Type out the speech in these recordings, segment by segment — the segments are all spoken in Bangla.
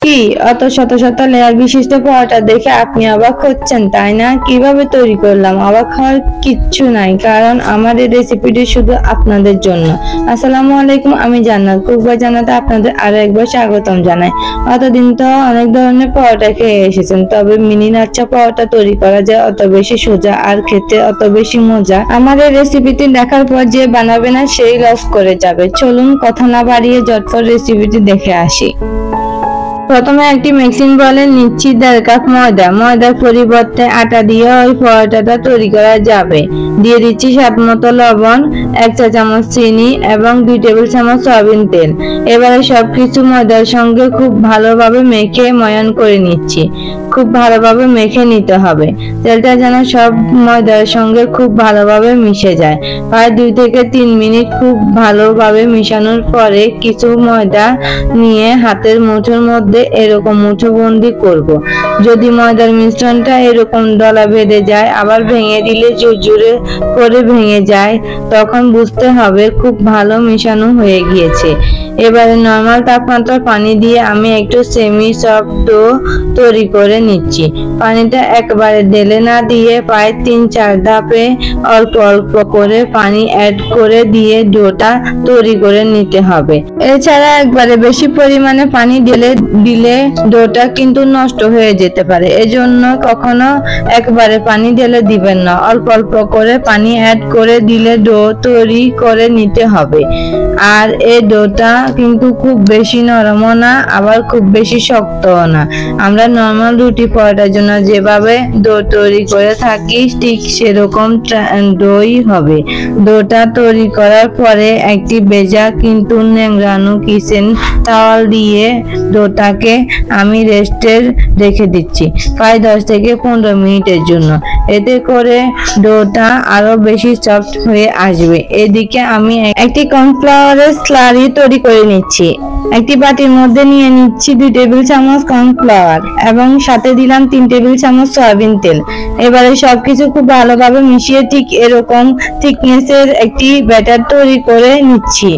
কি অত শত শত লেয়ার বিশিষ্ট পরোটা দেখে আপনি অবাক হচ্ছেন তাই না? কিভাবে তৈরি করলাম? অবাক হওয়ার কিচ্ছু নাই, কারণ আমার এই রেসিপিটি শুধু আপনাদের জন্য। আসসালামু আলাইকুম, আমি জান্নাত। কুকবাই জান্নাতে আপনাদের আরো একবার স্বাগতম জানাই। অতদিন তো অনেক ধরনের পরোটা খেয়ে এসেছেন, তবে মিনি লাচ্ছা পরোটা তৈরি করা যায় অত বেশি সোজা আর খেতে অত বেশি মজা। আমার এই রেসিপিটি দেখার পর যে বানাবে না সেই লস করে যাবে। চলুন কথা না বাড়িয়ে ঝটপট রেসিপিটি দেখে আসি। প্রথমে একটি মিক্সিং বলে নিচ্ছি 1.5 কাপ ময়দা। ময়দার পরিবর্তে আটা দিয়ে ওই পরোটাটা তৈরি করা যাবে। দিয়ে দিচ্ছি স্বাদ মতো লবণ, 1 চা চামচ চিনি এবং 2 টেবিল চামচ সয়াবিন তেল। এবারে সবকিছু ময়দার সঙ্গে খুব ভালোভাবে মেখে ময়ান করে নিচ্ছি। খুব ভালোভাবে মেখে নিতে হবে। তেলটা যেন সব ময়দার সঙ্গে খুব ভালোভাবে মিশে যায়। প্রায় 2 থেকে 3 মিনিট খুব ভালোভাবে মিশানোর পরে কিছু ময়দা নিয়ে হাতের মুঠোর মধ্যে এরকম মুঠোবন্দি করব। যদি ময়দার মিশ্রণটা এরকম দলা বেঁধে যায়, আবার ভেঙে দিলে জোরে করে ভেঙে যায়, তখন বুঝতে হবে খুব ভালো মিশানো হয়ে গিয়েছে। এবারে নরমাল তাপমাত্রার পানি দিয়ে আমি একটু সেমি সফট ডো তৈরি করে নিচ্ছি। পানিটা একবারে ঢেলে না দিয়ে প্রায় 3-4 ধাপে অল্প অল্প করে পানি অ্যাড করে দিয়ে ডোটা তৈরি করে নিতে হবে। এছাড়া একবারে বেশি পরিমাণে পানি দিলে ডোটা কিন্তু নষ্ট হয়ে যেতে পারে। এজন্য কখনো একবারে পানি ঢেলে দিবেন না, অল্প অল্প করে পানি অ্যাড করে দিলে ডো তৈরি করে নিতে হবে। আর এই ডোটা কিন্তু খুব বেশি নরমও না, আবার খুব বেশি শক্তও না। আমরা নরমাল রুটি পরোটার জন্য যেভাবে ডো তৈরি করে থাকি ঠিক সেরকম ডোই হবে। ডোটা তৈরি করার পরে একটি ভেজা কিন্তু ন্যাংরানো কিচেন টাওয়াল দিয়ে ডোটাকে আমি রেস্টে রেখে দিচ্ছি প্রায় 10 থেকে 15 মিনিটের জন্য। এতে করে ডোটা আরো বেশি সফট হয়ে আসবে। এদিকে আমি একটি কর্নফ্লাওয়ারের স্লারি তৈরি করে নিচ্ছি। একটি বাটির মধ্যে নিয়ে নিচ্ছি 2 টেবিল চামচ কর্নফ্লাওয়ার এবং সাথে দিলাম 3 টেবিল চামচ সয়াবিন তেল। এবারে সবকিছু খুব ভালোভাবে মিশিয়ে ঠিক এরকম থিকনেসের একটি ব্যাটার তৈরি করে নিচ্ছি।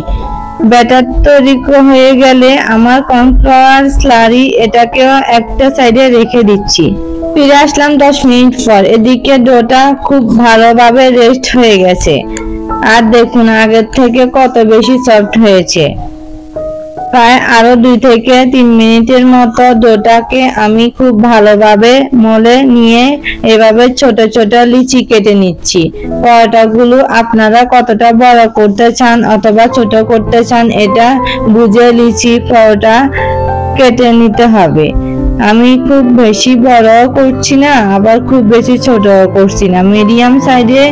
ব্যাটার তৈরি হয়ে গেলে আমার কর্নফ্লাওয়ার স্লারি এটাকেও একটা সাইডে রেখে দিচ্ছি। ফিরে আসলাম 10 মিনিট পর। এদিকে ডোটা খুব ভালোভাবে রেস্ট হয়ে গেছে। আর দেখুন আগের থেকে কত বেশি সফট হয়েছে। প্রায় আরো 2 থেকে 3 মিনিটের মতো ডোটাকে আমি খুব ভালোভাবে মলে নিয়ে এভাবে ছোট ছোট লিচি কেটে নিচ্ছি। পরোটাগুলো আপনারা কতটা বড় করতে চান অথবা ছোট করতে চান এটা বুঝে লিচি পরোটা কেটে নিতে হবে। আমি খুব বেশি বড় করছি না, আবার খুব বেশি ছোট করছি না, মিডিয়াম সাইজে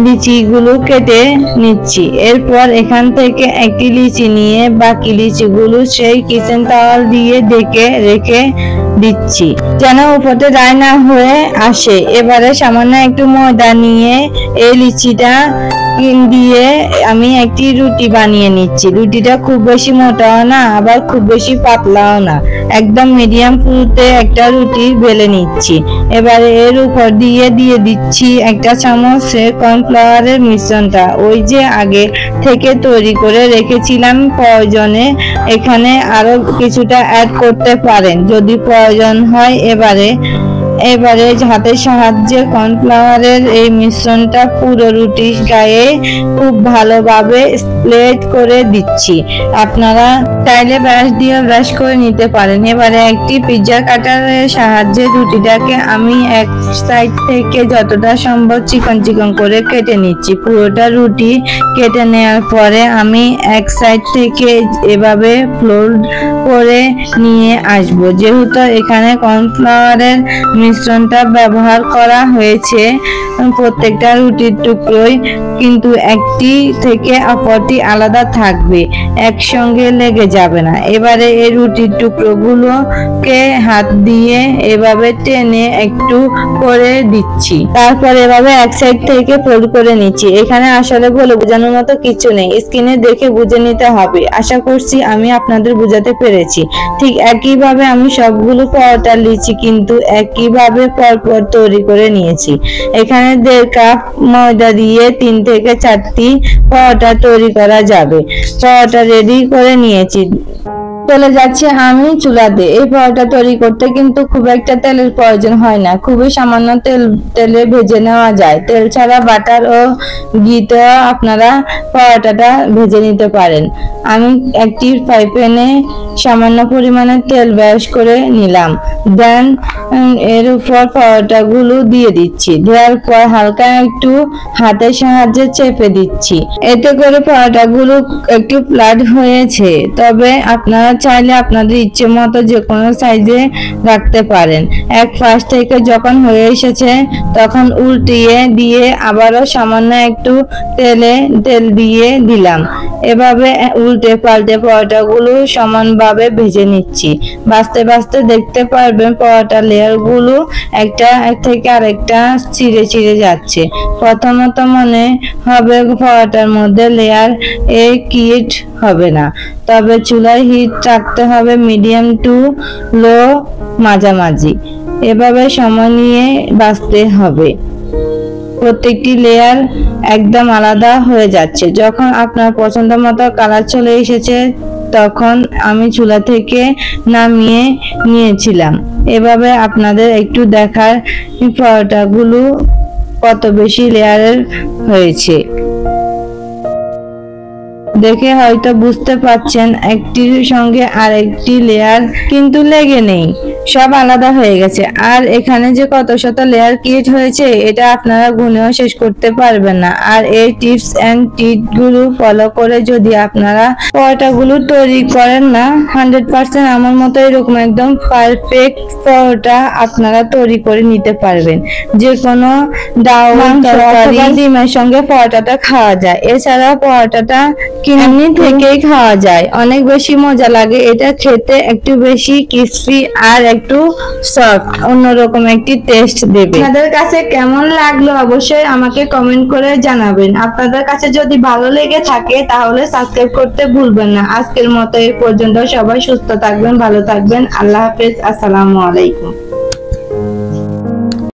লিচিগুলো কেটে নিচ্ছি। এরপর এখান থেকে একটি লিচি নিয়ে বাকি লিচিগুলো সেই কিচেন টাওয়াল দিয়ে ঢেকে রেখে দিচ্ছি যেন উপরে ড্রাই না হয়ে আসে। এবারে সামান্য একটু ময়দা নিয়ে এই লিচিটা দিয়ে আমি একটি রুটি বানিয়ে নিচ্ছি। রুটিটা খুব বেশি মোটাও না, আবার খুব বেশি পাতলাও না, একদম মিডিয়াম পুরুতে একটা রুটি বেলে নিচ্ছি। এবারে এর উপর দিয়ে দিচ্ছি 1 চামচ কর্নফ্লাওয়ারের মিশ্রণটা, ওই যে আগে থেকে তৈরি করে রেখেছিলাম। প্রয়োজনে এখানে আরো কিছুটা অ্যাড করতে পারেন যদি প্রয়োজন হয়। এবারে হাতের সাহায্যে কর্নফ্লাওয়ারের এই মিশ্রণটা পুরো রুটির গায়ে খুব ভালোভাবে স্প্রেড করে দিচ্ছি। আপনারা চাইলে ব্রাশ দিয়ে ব্রাশ করে নিতে পারেন। এবারে একটি পিৎজা কাটারের সাহায্যে রুটিটাকে আমি এক সাইড থেকে যতটা সম্ভব চিকন চিকন করে কেটে নিচ্ছি। পুরোটা রুটি কেটে নেওয়ার পরে আমি এক সাইড থেকে এভাবে ফোল্ড করে নিয়ে আসবো। যেহেতু এখানে কর্নফ্লাওয়ারের মিশ্রণটা ব্যবহার করা হয়েছে, প্রত্যেকটা রুটির টুকরোই কিন্তু একটি থেকে অপরটি আলাদা থাকবে, একসঙ্গে লেগে যাবে না। এবারে এই রুটির টুকরোগুলোকে হাত দিয়ে এভাবে টেনে একটু করে দিচ্ছি। তারপর এভাবে এক সাইড থেকে ফোল্ড করে নিচ্ছি। এখানে আসলে বলে বোঝানোর মতো কিছু নেই, স্ক্রিনে দেখে বুঝে নিতে হবে। আশা করছি আমি আপনাদের বোঝাতে পেরেছি। ঠিক একইভাবে আমি সবগুলো পরোটা লিচি কিন্তু একইভাবে পরপর তৈরি করে নিয়েছি। এখানে 1.5 কাপ ময়দা দিয়ে 3 থেকে 4টি পরোটা তৈরি করা যাবে। পরোটা রেডি করে নিয়েছি। চলে যাচ্ছে আমি চুলাতে। এই পরোটা তৈরি করতে কিন্তু খুব একটা তেলের প্রয়োজন হয় না, খুবই সামান্য তেলে ভেজে নেওয়া যায়। তেল ছাড়া বাটার ও ঘিতে আপনারা পরোটাটা ভেজে নিতে পারেন। আমি একটি ফ্রাই প্যানে সামান্য পরিমাণে তেল ব্রাশ করে নিলাম, দেন এর উপর পরোটাগুলো দিয়ে দিচ্ছি। দেওয়ার পর হালকা একটু হাতের সাহায্যে চেপে দিচ্ছি, এতে করে পরোটাগুলো একটু ফ্ল্যাট হয়েছে। তবে আপনারা চাইলে আপনাদের ইচ্ছে মতো যে কোনো সাইজে রাখতে পারেন। এক পাশ থেকে যখন হয়ে এসেছে তখন উল্টিয়ে দিয়ে আবারও সামান্য একটু তেল দিয়ে দিলাম। এভাবে উল্টে পাল্টে পরোটাগুলো সমানভাবে ভেজে নিচ্ছি। ভাজতে ভাজতে দেখতে পারবেন পরোটার লেয়ারগুলো একটা থেকে আরেকটা ছিঁড়ে ছিঁড়ে যাচ্ছে। প্রথমত মনে হবে পরোটার মধ্যে লেয়ার ক্রিয়েট হবে না, তবে চুলার হিট রাখতে হবে মিডিয়াম টু লো মাঝামাঝি। এভাবে সময় নিয়ে ভাজতে হবে। প্রত্যেকটি লেয়ার একদম আলাদা হয়ে যাচ্ছে। যখন আপনার পছন্দ মতো কালার চলে এসেছে তখন আমি চুলা থেকে নামিয়ে নিয়েছিলাম। এভাবে আপনাদের একটু দেখার পরোটাগুলো কত বেশি লেয়ারের হয়েছে দেখে হয়তো বুঝতে পারছেন একটির সঙ্গে আর একটি লেয়ার কিন্তু লেগে নেই, সব আলাদা হয়ে গেছে। আর এখানে যে কত শত লেয়ার ক্রিয়েট হয়েছে এটা আপনারা গুনেও শেষ করতে পারবেন না। আর এই টিপস এন্ড ট্রিক গুলো ফলো করে যদি আপনারা পরোটাগুলো তৈরি করেন না, 100% আমার মতো এরকম একদম পারফেক্ট পরোটা আপনারা তৈরি করে নিতে পারবেন। যে কোনো ডাউল তরকারি ডিমের সঙ্গে পরোটাটা খাওয়া যায়। এছাড়া পরোটাটা কিনে থেকেই খাওয়া যায়, অনেক বেশি মজা লাগে। এটা খেতে একটু বেশি ক্রিসপি আর একটু সফট, অন্যরকম একটি টেস্ট দেবে। আপনাদের কাছে কেমন লাগলো অবশ্যই আমাকে কমেন্ট করে জানাবেন। আপনাদের কাছে যদি ভালো লেগে থাকে তাহলে সাবস্ক্রাইব করতে ভুলবেন না। আজকের মতো এই পর্যন্ত। সবাই সুস্থ থাকবেন, ভালো থাকবেন। আল্লাহ হাফেজ, আসসালামু আলাইকুম।